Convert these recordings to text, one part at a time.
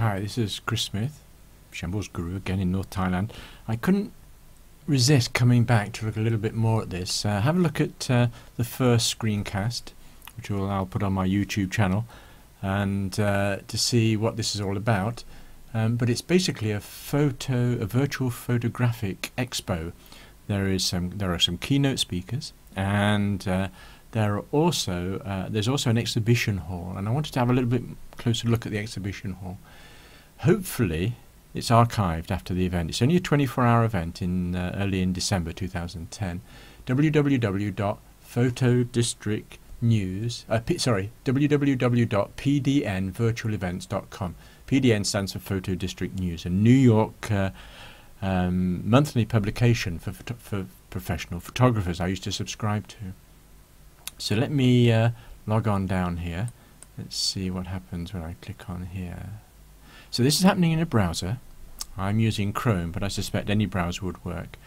Hi, this is Chris Smith, Shambles Guru, again in North Thailand. I couldn't resist coming back to look a little bit more at this. Have a look at the first screencast, which I'll put on my YouTube channel, and to see what this is all about. But it's basically a virtual photographic expo. There are some keynote speakers, and there's also an exhibition hall, and I wanted to have a little bit closer look at the exhibition hall. Hopefully it's archived after the event. It's only a 24-hour event early in December 2010. www.pdnvirtualevents.com. PDN stands for Photo District News, a New York monthly publication for professional photographers I used to subscribe to. So let me log on down here. Let's see what happens when I click on here. So this is happening in a browser. I'm using Chrome, but I suspect any browser would work.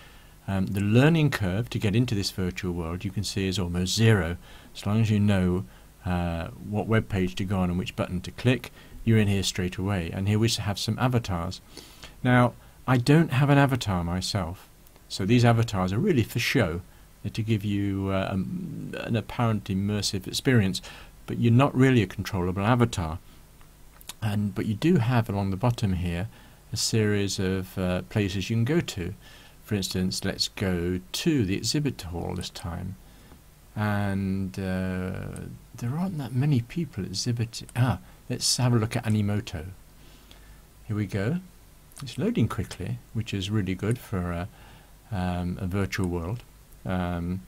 The learning curve to get into this virtual world, you can see, is almost zero. As long as you know what web page to go on and which button to click, you're in here straight away. And here we have some avatars. Now, I don't have an avatar myself, so these avatars are really for show. They're to give you an apparent immersive experience, but you're not really a controllable avatar. But you do have along the bottom here a series of places you can go to. For instance, let's go to the exhibit hall this time, and there aren't that many people exhibiting. Let's have a look at Animoto. Here we go. It's loading quickly, which is really good for a virtual world. But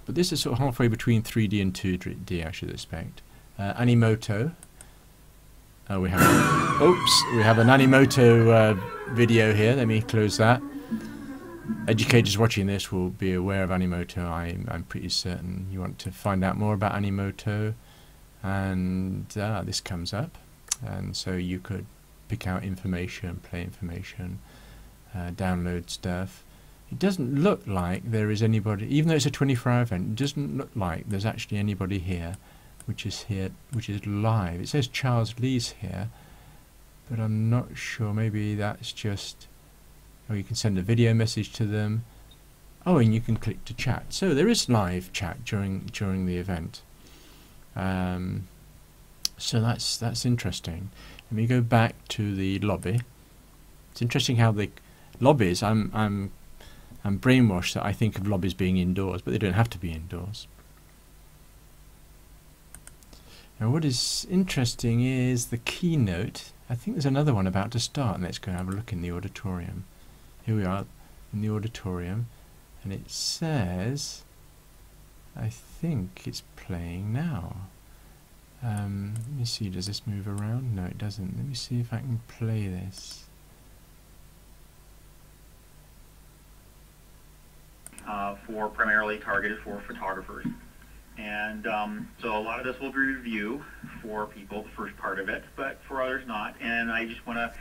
this is sort of halfway between 3D and 2D, I should expect. Animoto. We have an Animoto video here. Let me close that. Educators watching this will be aware of Animoto. I'm pretty certain you want to find out more about Animoto, and this comes up, and so you could pick out information, play information, download stuff. It doesn't look like there is anybody, even though it's a 24-hour event. It doesn't look like there's actually anybody here, which is live. It says Charles Lee's here, but I'm not sure. Maybe that's just. Oh, you can send a video message to them. Oh, and you can click to chat. So there is live chat during the event. So that's interesting. Let me go back to the lobby. It's interesting how the lobbies. I'm brainwashed that I think of lobbies being indoors, but they don't have to be indoors. Now what is interesting is the keynote. I think there's another one about to start, and let's go and have a look in the auditorium. Here we are in the auditorium, and it says, I think it's playing now. Let me see, does this move around? No, it doesn't. Let me see if I can play this. For primarily targeted for photographers. And so a lot of this will be review for people, the first part of it, but for others not. And I just want to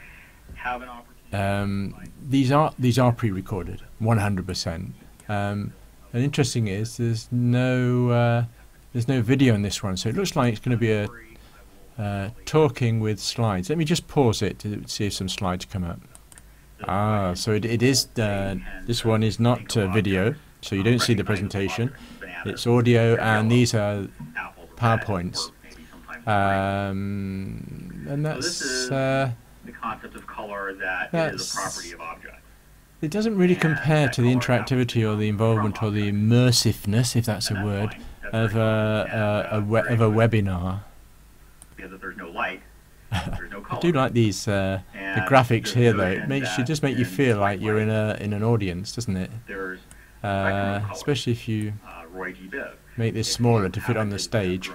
have an opportunity. These are pre-recorded, 100%. And interesting is there's no video in this one, so it looks like it's going to be a talking with slides. Let me just pause it to see if some slides come up. So it is. This one is not video, so you don't see the presentation. It's audio, and these are PowerPoints. And that's the concept of color, that it is a property of objects. It doesn't really compare to the interactivity or the involvement or the immersiveness, if that's a word, of a webinar. Because if there's no light, there's no color. I do like these the graphics here, though. It just make you feel like you're in an audience, doesn't it? Especially if you make this smaller to fit on the stage.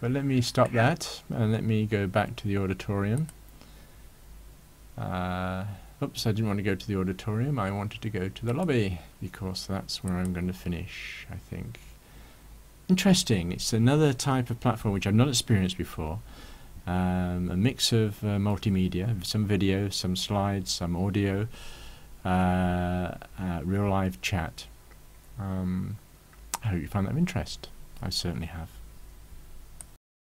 But let me stop that and let me go back to the auditorium. Oops, I didn't want to go to the auditorium. I wanted to go to the lobby because that's where I'm going to finish, I think. Interesting. It's another type of platform which I've not experienced before. A mix of multimedia, some video, some slides, some audio, real live chat. I hope you find that of interest. I certainly have.